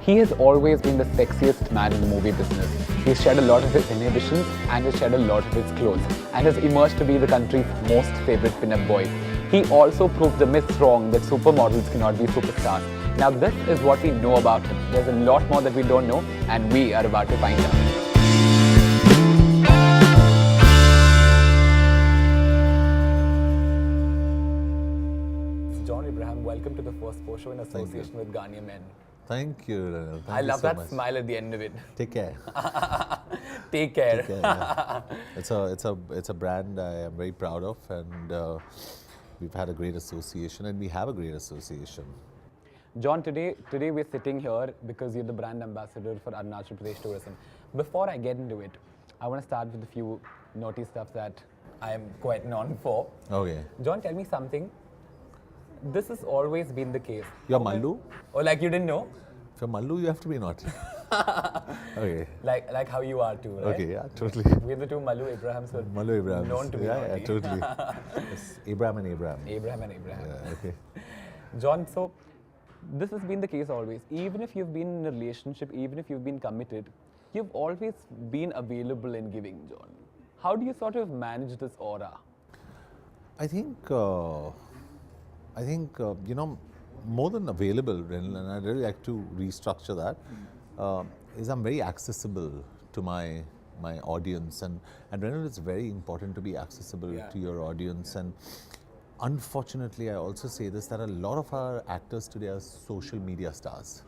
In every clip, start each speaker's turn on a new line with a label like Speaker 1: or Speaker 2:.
Speaker 1: He has always been the sexiest man in the movie business. He's shed a lot of his inhibitions and has shed a lot of his clothes and has emerged to be the country's most favorite pin-up boy. He also proved the myths wrong that supermodels cannot be superstars. Now this is what we know about him. There's a lot more that we don't know and we are about to find out. John Abraham, welcome to the first post show in association with Garnier Men.
Speaker 2: Thank you, Ranil. Thank
Speaker 1: I
Speaker 2: you
Speaker 1: love
Speaker 2: so
Speaker 1: that
Speaker 2: much.
Speaker 1: smile at the end of it.
Speaker 2: Take care.
Speaker 1: Take care.
Speaker 2: Take care, yeah. It's a brand I am very proud of, and we've had a great association, and we have a great association.
Speaker 1: John, today we're sitting here because you're the brand ambassador for Arunachal Pradesh Tourism. Before I get into it, I want to start with a few naughty stuff that I am quite known for.
Speaker 2: Okay.
Speaker 1: John, tell me something. This has always been the case.
Speaker 2: You're Mallu?
Speaker 1: Or like you didn't know?
Speaker 2: If you're Mallu, you have to be naughty. Okay.
Speaker 1: Like how you are too, right?
Speaker 2: Okay, yeah, totally.
Speaker 1: We're the two Mallu Abrahams who are
Speaker 2: Mallu Abraham.
Speaker 1: known to be naughty.
Speaker 2: Yeah, totally. Yes, Abraham and Abraham.
Speaker 1: Abraham and Abraham.
Speaker 2: Yeah, okay.
Speaker 1: John, so this has been the case always. Even if you've been in a relationship, even if you've been committed, you've always been available in giving, John. How do you sort of manage this aura?
Speaker 2: I think you know, more than available, Ranil, and I'd really like to restructure that, is I'm very accessible to my audience, and Ranil, it's very important to be accessible to your audience. And unfortunately, I also say this, that a lot of our actors today are social media stars.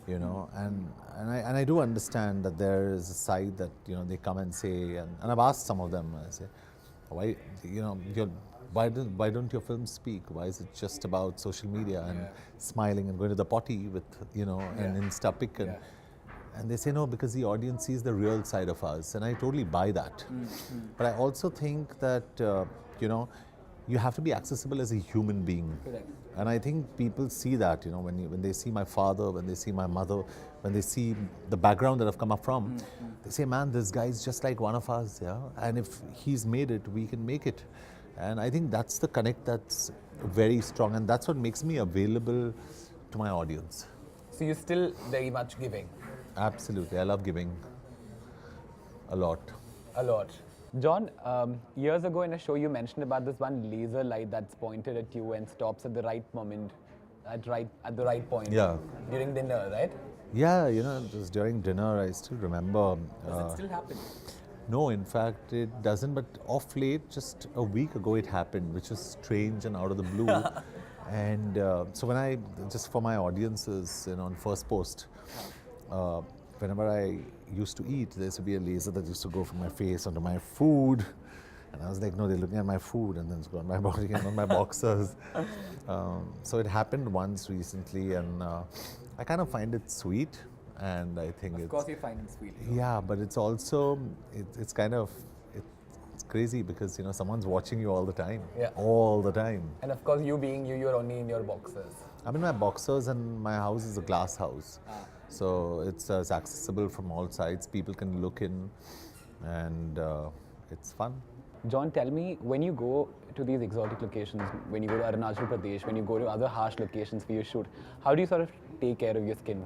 Speaker 2: You know, and I do understand that there is a side that, you know, they come and say, and I've asked some of them, I say, why, you know, why don't your films speak? Why is it just about social media and smiling and going to the potty with, you know, an Insta pic? And they say, no, because the audience sees the real side of us. And I totally buy that. But I also think that, you know, you have to be accessible as a human being.
Speaker 1: Correct.
Speaker 2: And I think people see that, you know, when they see my father, when they see my mother, when they see the background that I've come up from, they say, man, this guy's just like one of us, yeah? And if he's made it, we can make it. And I think that's the connect that's very strong, and that's what makes me available to my audience.
Speaker 1: So you're still very much giving?
Speaker 2: Absolutely, I love giving a lot.
Speaker 1: A lot. John, years ago in a show you mentioned about this one laser light that's pointed at you and stops at the right moment, at the right point.
Speaker 2: Yeah.
Speaker 1: During dinner, right?
Speaker 2: Yeah, you know, it was during dinner, I still remember.
Speaker 1: Does it still happen?
Speaker 2: No, in fact, it doesn't. But off late, just a week ago, it happened, which was strange and out of the blue. And so when I, just for my audiences, you know, on First Post, whenever I used to eat, there used to be a laser that used to go from my face onto my food. And I was like, no, they're looking at my food, and then it's going on my body and on my boxers. So it happened once recently, and I kind of find it sweet. And I think
Speaker 1: Of course you find it sweet.
Speaker 2: yeah, but it's also, it's kind of, it's crazy because, you know, someone's watching you all the time.
Speaker 1: Yeah.
Speaker 2: All the time.
Speaker 1: And of course you being you, you're only in your boxers.
Speaker 2: I'm in my boxers, and my house is a glass house. So it's accessible from all sides. People can look in, and it's fun.
Speaker 1: John, tell me, when you go to these exotic locations, when you go to Arunachal Pradesh, when you go to other harsh locations for your shoot, how do you sort of take care of your skin?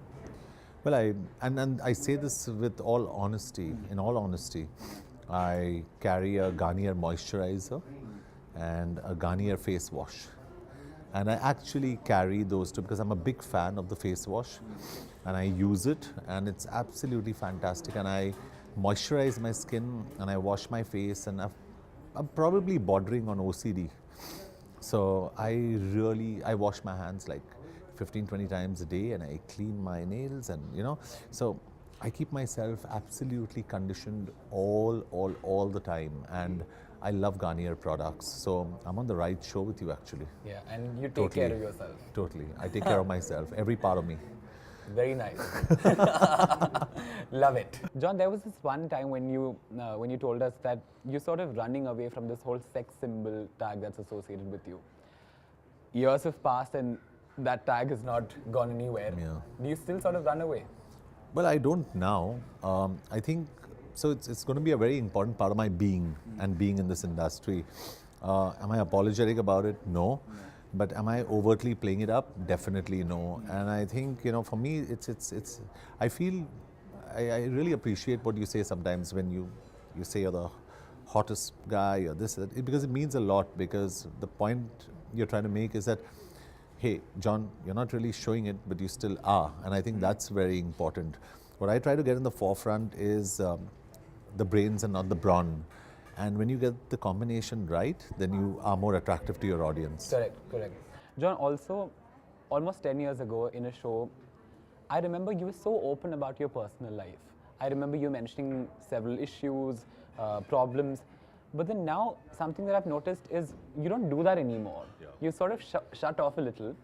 Speaker 2: Well, I say this with all honesty, in all honesty. I carry a Garnier moisturizer and a Garnier face wash. And I actually carry those two because I'm a big fan of the face wash, and I use it, and it's absolutely fantastic. And I moisturize my skin, and I wash my face, and I'm probably bordering on OCD. So I wash my hands like 15-20 times a day, and I clean my nails, and you know, so I keep myself absolutely conditioned all the time, and I love Garnier products. So I'm on the right show with you, actually.
Speaker 1: Yeah, and you take care of yourself.
Speaker 2: Totally, I take care of myself, every part of me.
Speaker 1: Very nice. Love it. John, there was this one time when you told us that you're sort of running away from this whole sex symbol tag that's associated with you. Years have passed and that tag has not gone anywhere.
Speaker 2: Yeah.
Speaker 1: Do you still sort of run away?
Speaker 2: Well, I don't now. I think, so it's going to be a very important part of my being and being in this industry. Am I apologetic about it? No. But am I overtly playing it up? Definitely no. And I think, for me, I feel, I really appreciate what you say sometimes when you say you're the hottest guy or this, that, because it means a lot, because the point you're trying to make is that, hey, John, you're not really showing it, but you still are. And I think that's very important. What I try to get in the forefront is the brains and not the brawn. And when you get the combination right, then you are more attractive to your audience.
Speaker 1: Correct. John, also, almost 10 years ago in a show, I remember you were so open about your personal life. I remember you mentioning several issues, problems. But then now, something that I've noticed is you don't do that anymore.
Speaker 2: Yeah.
Speaker 1: You sort of shut off a little.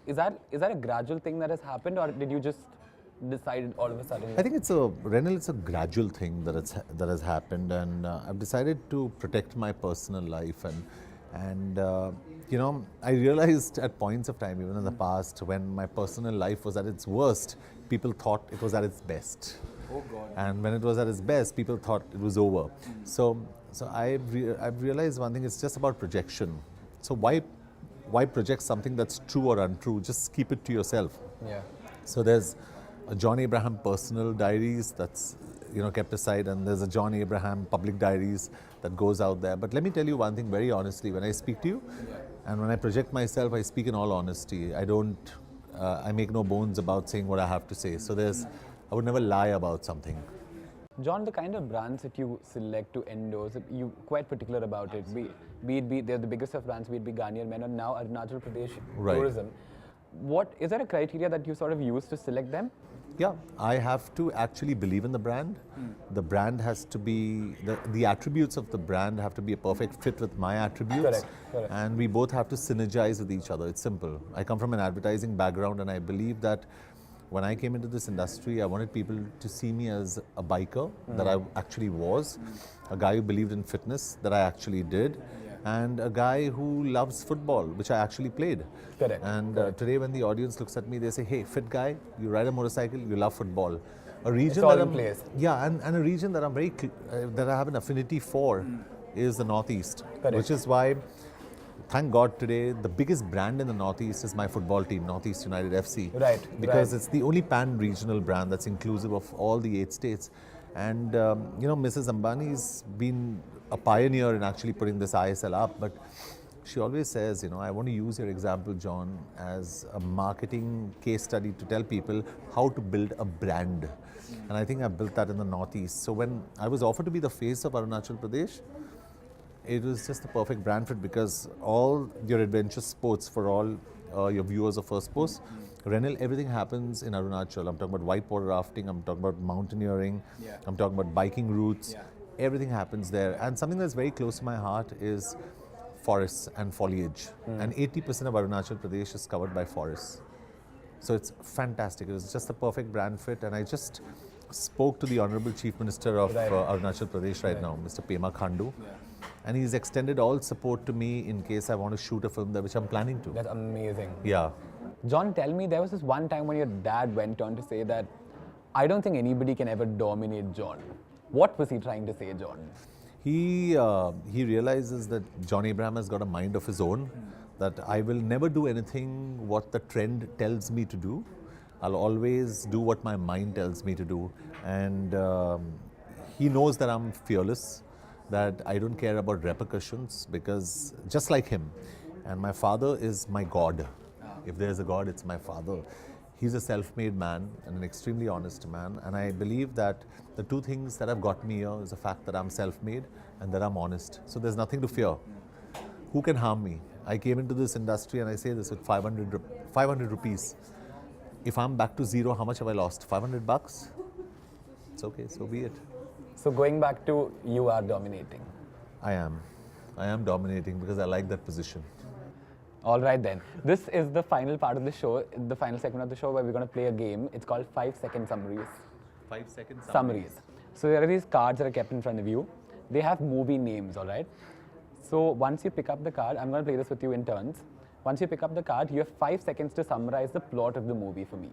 Speaker 1: Is that a gradual thing that has happened, or did you just decide all of a sudden?
Speaker 2: I think it's a gradual thing that has happened, and I've decided to protect my personal life, and I realized at points of time, even in the past, when my personal life was at its worst, people thought it was at its best.
Speaker 1: Oh God.
Speaker 2: And when it was at its best, people thought it was over. So I've realized one thing: it's just about projection. So why project something that's true or untrue? Just keep it to yourself.
Speaker 1: Yeah.
Speaker 2: So there's a John Abraham personal diaries that's kept aside, and there's a John Abraham public diaries that goes out there. But let me tell you one thing very honestly: when I speak to you, and when I project myself, I speak in all honesty. I make no bones about saying what I have to say. So I would never lie about something.
Speaker 1: John, the kind of brands that you select to endorse, you're quite particular about it. They're the biggest of brands, be it Garnier Men, or now Arunachal Pradesh Tourism. What is there a criteria that you sort of use to select them?
Speaker 2: Yeah, I have to actually believe in the brand. The brand has to be, the attributes of the brand have to be a perfect fit with my attributes.
Speaker 1: Correct.
Speaker 2: And we both have to synergize with each other. It's simple. I come from an advertising background, and I believe that when I came into this industry, I wanted people to see me as a biker, that I actually was, a guy who believed in fitness, that I actually did, and a guy who loves football, which I actually played.
Speaker 1: Correct.
Speaker 2: And today when the audience looks at me, they say, hey, fit guy, you ride a motorcycle, you love football. A region
Speaker 1: it's all in place.
Speaker 2: Yeah, and a region that that I have an affinity for is the Northeast.
Speaker 1: Correct.
Speaker 2: Which is why, thank God, today the biggest brand in the Northeast is my football team, Northeast United FC.
Speaker 1: Right.
Speaker 2: Because it's the only pan-regional brand that's inclusive of all the 8 states. And Mrs. Ambani's been a pioneer in actually putting this ISL up, but she always says, I want to use your example, John, as a marketing case study to tell people how to build a brand. And I think I built that in the Northeast. So when I was offered to be the face of Arunachal Pradesh, it was just the perfect brand fit, because all your adventure sports for all your viewers of First Post, Renil, everything happens in Arunachal. I'm talking about whitewater rafting, I'm talking about mountaineering, I'm talking about biking routes. Everything happens there. And something that's very close to my heart is forests and foliage. And 80% of Arunachal Pradesh is covered by forests. So it's fantastic. It was just the perfect brand fit. And I just spoke to the Honorable Chief Minister of Arunachal Pradesh right now, Mr. Pema Khandu. And he's extended all support to me in case I want to shoot a film there, which I'm planning to.
Speaker 1: That's amazing.
Speaker 2: Yeah.
Speaker 1: John, tell me, there was this one time when your dad went on to say that, I don't think anybody can ever dominate John. What was he trying to say, John?
Speaker 2: He realizes that John Abraham has got a mind of his own, that I will never do anything what the trend tells me to do. I'll always do what my mind tells me to do. And he knows that I'm fearless, that I don't care about repercussions, because just like him, and my father is my God. If there's a God, it's my father. He's a self-made man and an extremely honest man, and I believe that the two things that have got me here is the fact that I'm self-made and that I'm honest. So there's nothing to fear. Who can harm me? I came into this industry, and I say this with 500 rupees. If I'm back to zero, how much have I lost? 500 bucks? It's okay, so be it.
Speaker 1: So going back to, you are dominating.
Speaker 2: I am dominating because I like that position.
Speaker 1: All right then. This is the final part of the show, the final segment of the show, where we're going to play a game. It's called 5-second summaries.
Speaker 2: 5-second
Speaker 1: Summaries. So there are these cards that are kept in front of you. They have movie names, all right? So once you pick up the card, I'm going to play this with you in turns. Once you pick up the card, you have 5 seconds to summarize the plot of the movie for me.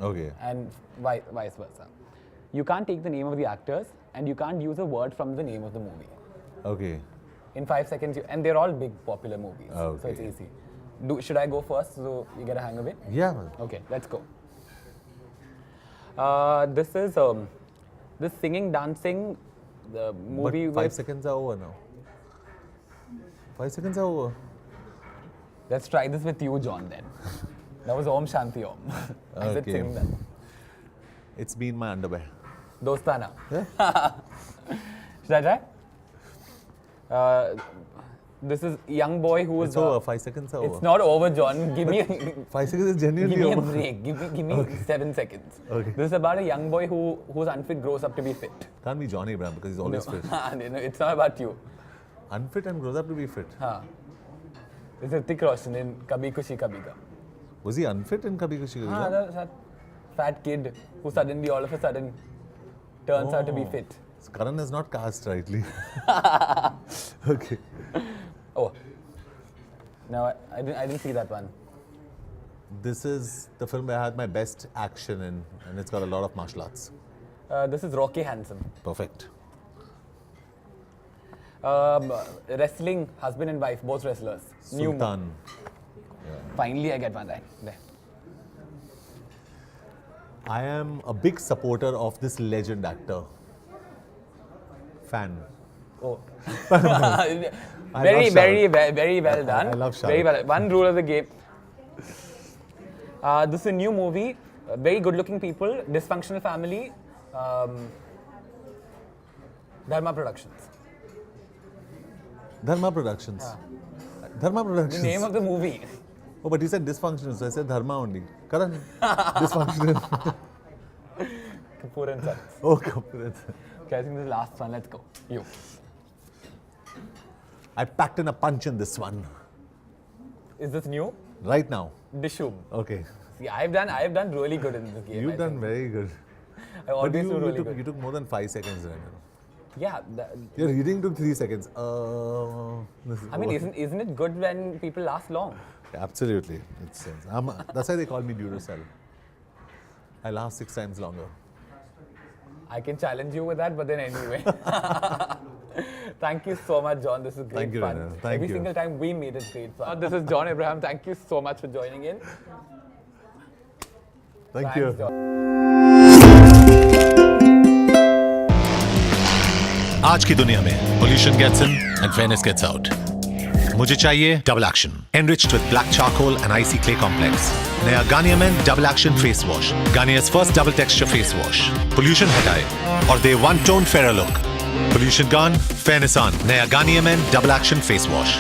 Speaker 2: Okay.
Speaker 1: And vice versa. You can't take the name of the actors, and you can't use a word from the name of the movie.
Speaker 2: Okay.
Speaker 1: In 5 seconds, and they're all big popular movies, so
Speaker 2: Okay.
Speaker 1: it's easy. Should I go first so you get a hang of it?
Speaker 2: Yeah, man.
Speaker 1: Okay, let's go. This is this singing, dancing, the movie
Speaker 2: But 5
Speaker 1: with.
Speaker 2: seconds are over now. 5 seconds are over.
Speaker 1: Let's try this with you, John. Then that was Om Shanti Om. I said
Speaker 2: Okay.
Speaker 1: singing that.
Speaker 2: It's been my underwear.
Speaker 1: Dostana.
Speaker 2: Yeah.
Speaker 1: Should I try? This is young boy who is.
Speaker 2: It's over. 5 seconds are over.
Speaker 1: It's not over, John. Give me.
Speaker 2: 5 seconds is genuinely
Speaker 1: Give me a
Speaker 2: over.
Speaker 1: break. Give me 7 seconds.
Speaker 2: Okay.
Speaker 1: This is about a young boy who's unfit grows up to be fit.
Speaker 2: Can't be Johnny Abraham because he's always fit.
Speaker 1: No, it's not about you.
Speaker 2: Unfit and grows up to be fit.
Speaker 1: Huh. It's Hrithik Roshan in Kabhi Khushi Kabhi Gum.
Speaker 2: Was he unfit in Kabhi Khushi Kabhi Gum?
Speaker 1: That fat kid who suddenly, all of a sudden, turns out to be fit.
Speaker 2: So Karan is not cast rightly. Okay.
Speaker 1: Oh. No, I didn't see that one.
Speaker 2: This is the film where I had my best action in, and it's got a lot of martial arts.
Speaker 1: This is Rocky Handsome.
Speaker 2: Perfect.
Speaker 1: Wrestling, husband and wife, both wrestlers. New movie.
Speaker 2: Sultan.
Speaker 1: Finally, I get one right. There.
Speaker 2: I am a big supporter of this legend actor. Fan.
Speaker 1: Oh.
Speaker 2: I
Speaker 1: very,
Speaker 2: love
Speaker 1: very,
Speaker 2: Shah Rukh.
Speaker 1: very well done.
Speaker 2: I love Shah
Speaker 1: Very
Speaker 2: Rukh.
Speaker 1: well. One rule of the game. This is a new movie. Very good-looking people. Dysfunctional family. Dharma Productions.
Speaker 2: Dharma Productions. Dharma
Speaker 1: The
Speaker 2: Productions.
Speaker 1: name of the movie.
Speaker 2: Oh, but you said dysfunctional, so I said Dharma only. Karan, dysfunctional.
Speaker 1: Kapoor and Sons.
Speaker 2: Oh, Kapoor.
Speaker 1: Okay, I think this is the last one. Let's go. You.
Speaker 2: I packed in a punch in this one.
Speaker 1: Is this new?
Speaker 2: Right now.
Speaker 1: Dishoom.
Speaker 2: Okay.
Speaker 1: See, I've done really good in this game.
Speaker 2: You've
Speaker 1: I
Speaker 2: done
Speaker 1: think.
Speaker 2: very good.
Speaker 1: I always
Speaker 2: But
Speaker 1: do really
Speaker 2: you
Speaker 1: good.
Speaker 2: took more than 5 seconds, right?
Speaker 1: Yeah.
Speaker 2: Your reading took 3 seconds. This is
Speaker 1: I mean,
Speaker 2: over.
Speaker 1: isn't it good when people last long?
Speaker 2: Absolutely. That's why they call me Duracell. I last 6 times longer.
Speaker 1: I can challenge you with that, but then anyway. Thank you so much, John. This is great
Speaker 2: Thank you,
Speaker 1: fun.
Speaker 2: Renal. Thank
Speaker 1: Every
Speaker 2: you.
Speaker 1: single time we made it great fun. This is John Abraham. Thank you so much for joining in.
Speaker 2: Thank
Speaker 1: Thanks,
Speaker 2: you.
Speaker 1: John.
Speaker 3: आज की दुनिया में pollution gets in and fairness gets out. मुझे चाहिए double action, enriched with black charcoal and icy clay complex. नया Garnier Men double action face wash, Garnier's first double texture face wash. Pollution हटाए और दे one tone fairer look. Pollution gone, fairness on. नया Garnier Men double action face wash.